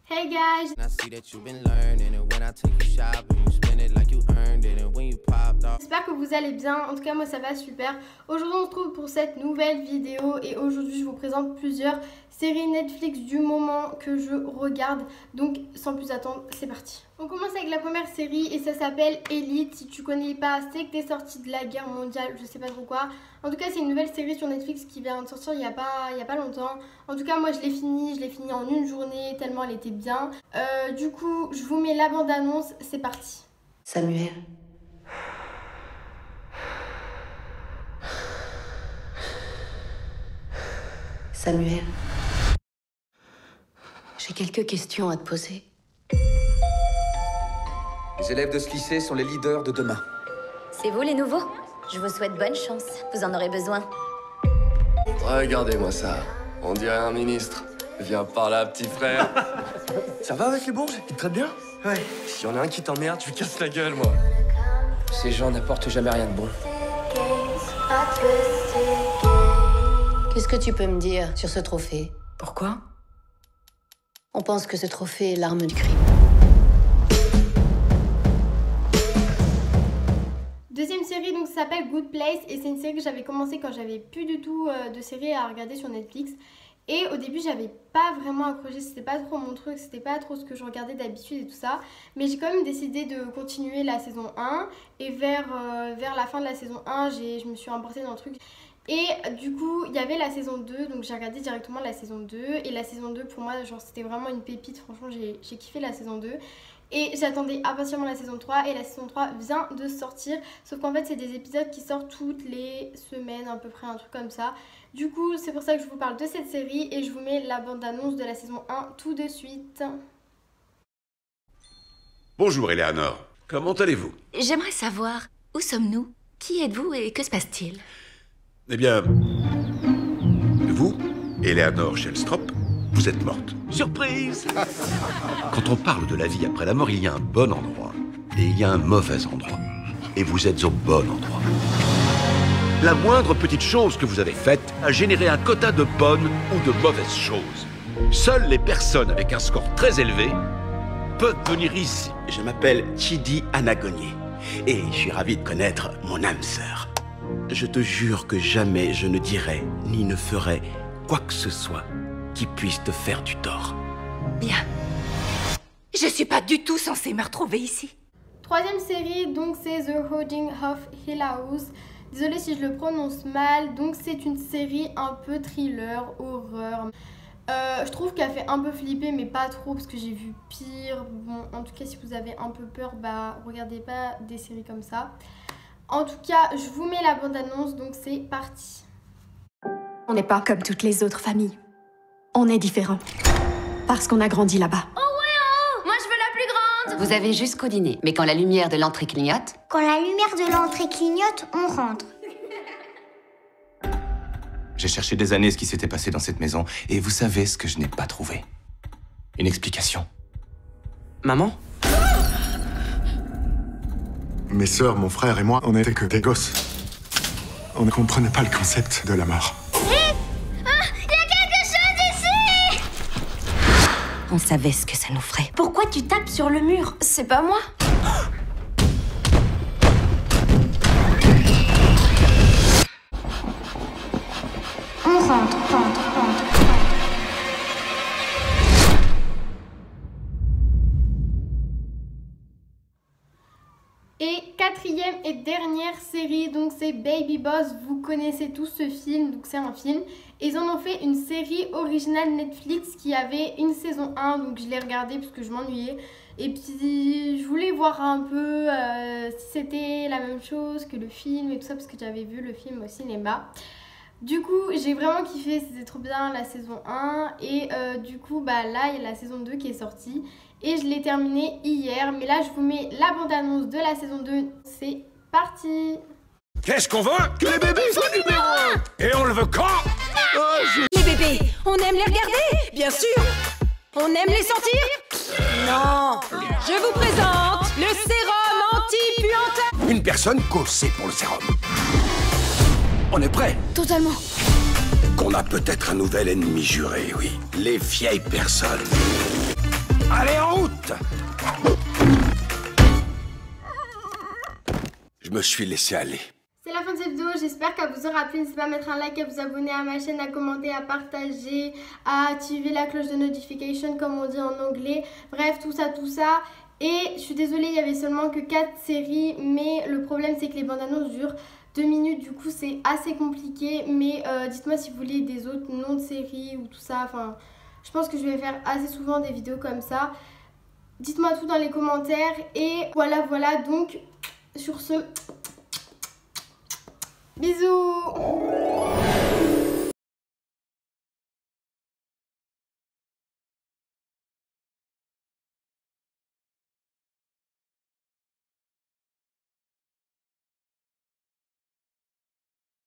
Hey guys! J'espère que vous allez bien, en tout cas moi ça va super. Aujourd'hui on se retrouve pour cette nouvelle vidéo et aujourd'hui je vous présente plusieurs séries Netflix du moment que je regarde. Donc sans plus attendre, c'est parti. On commence avec la première série et ça s'appelle Elite. Si tu connais pas, c'est que t'es sorti de la guerre mondiale, je sais pas trop quoi. En tout cas c'est une nouvelle série sur Netflix qui vient de sortir il y a pas longtemps. En tout cas moi je l'ai fini en une journée tellement elle était bien. Du coup je vous mets la bande-annonce, c'est parti. Samuel. Samuel. J'ai quelques questions à te poser. Les élèves de ce lycée sont les leaders de demain. C'est vous les nouveaux? Je vous souhaite bonne chance. Vous en aurez besoin. Regardez-moi ça. On dirait un ministre. Viens par là, petit frère. Ça va avec les bourges? Ils te traitent bien? Ouais. S'il y en a un qui t'emmerde, je lui casse la gueule, moi. Ces gens n'apportent jamais rien de bon. Qu'est-ce que tu peux me dire sur ce trophée? Pourquoi? On pense que ce trophée est l'arme du crime. Deuxième série donc ça s'appelle Good Place et c'est une série que j'avais commencé quand j'avais plus du tout de séries à regarder sur Netflix. Et au début j'avais pas vraiment accroché, c'était pas trop mon truc, c'était pas trop ce que je regardais d'habitude et tout ça. Mais j'ai quand même décidé de continuer la saison 1 et vers la fin de la saison 1 je me suis emportée dans le truc. Et du coup il y avait la saison 2, donc j'ai regardé directement la saison 2. Et la saison 2 pour moi genre c'était vraiment une pépite, franchement j'ai kiffé la saison 2. Et j'attendais impatiemment la saison 3 et la saison 3 vient de sortir. Sauf qu'en fait c'est des épisodes qui sortent toutes les semaines à peu près, un truc comme ça. Du coup c'est pour ça que je vous parle de cette série et je vous mets la bande-annonce de la saison 1 tout de suite. Bonjour Eleanor, comment allez-vous? J'aimerais savoir, où sommes-nous? Qui êtes-vous et que se passe-t-il? Eh bien, vous, Eleanor Shellstrop, vous êtes morte. Surprise! Quand on parle de la vie après la mort, il y a un bon endroit et il y a un mauvais endroit. Et vous êtes au bon endroit. La moindre petite chose que vous avez faite a généré un quota de bonnes ou de mauvaises choses. Seules les personnes avec un score très élevé peuvent venir ici. Je m'appelle Chidi Anagonier et je suis ravi de connaître mon âme sœur. Je te jure que jamais je ne dirai ni ne ferai quoi que ce soit qui puisse te faire du tort. Bien. Je suis pas du tout censée me retrouver ici. Troisième série, donc c'est The Haunting of Hill House. Désolée si je le prononce mal. Donc c'est une série un peu thriller, horreur. Je trouve qu'elle fait un peu flipper mais pas trop parce que j'ai vu pire. Bon, en tout cas si vous avez un peu peur, bah regardez pas des séries comme ça. En tout cas, je vous mets la bande-annonce, donc c'est parti. On n'est pas comme toutes les autres familles. On est différents. Parce qu'on a grandi là-bas. Oh ouais, oh! Moi je veux la plus grande! Vous avez jusqu'au dîner, mais quand la lumière de l'entrée clignote... Quand la lumière de l'entrée clignote, on rentre. J'ai cherché des années ce qui s'était passé dans cette maison, et vous savez ce que je n'ai pas trouvé. Une explication. Maman? Mes sœurs, mon frère et moi, on n'était que des gosses. On ne comprenait pas le concept de la mort. On savait ce que ça nous ferait. Pourquoi tu tapes sur le mur? C'est pas moi. On rentre. Et quatrième et dernière série, donc c'est Baby Boss. Vous connaissez tous ce film, donc c'est un film. Et ils en ont fait une série originale Netflix qui avait une saison 1, donc je l'ai regardée parce que je m'ennuyais. Et puis je voulais voir un peu si c'était la même chose que le film et tout ça parce que j'avais vu le film au cinéma. Du coup j'ai vraiment kiffé, c'était trop bien la saison 1 et du coup bah là il y a la saison 2 qui est sortie et je l'ai terminée hier. Mais là je vous mets la bande-annonce de la saison 2, c'est parti. Qu'est-ce qu'on veut? Que les bébés soient numéro 1! Et on le veut quand? Les bébés, on aime les regarder, bien sûr. On aime les sentir. Non. Je vous présente le sérum anti-puanteur. Une personne cossée pour le sérum. On est prêt? Totalement. qu'on a peut-être un nouvel ennemi juré, oui. Les vieilles personnes. Allez, en route! Je me suis laissé aller. C'est la fin de cette vidéo, j'espère qu'elle vous aura plu. N'hésitez pas à mettre un like, à vous abonner à ma chaîne, à commenter, à partager, à activer la cloche de notification comme on dit en anglais. Bref, tout ça. Et je suis désolée, il y avait seulement que 4 séries, mais le problème c'est que les bandes annonces durent 2 minutes, du coup c'est assez compliqué. Mais dites-moi si vous voulez des autres noms de séries ou tout ça. Enfin, je pense que je vais faire assez souvent des vidéos comme ça. Dites-moi tout dans les commentaires. Et voilà, donc sur ce, bisous.